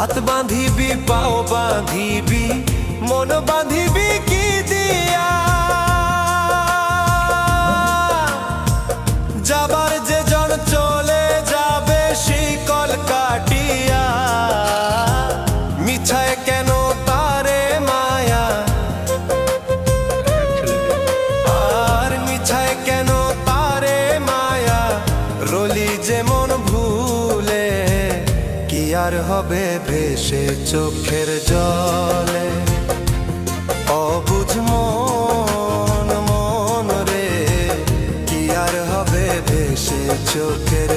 হাত বাঁধিবি পাও বাঁধিবি মন বাঁধিবি কি দিয়া যাবার যে জন চলে যাবে শিকল কাটিয়া মিছায় কেন তারে মায়া আর মিছায় কেন তারে মায়া রলি যেমন ভুলে কি আর হবে ভেসে চোখের জলে অবুঝ মন মন রে কি আর হবে ভেসে চোখের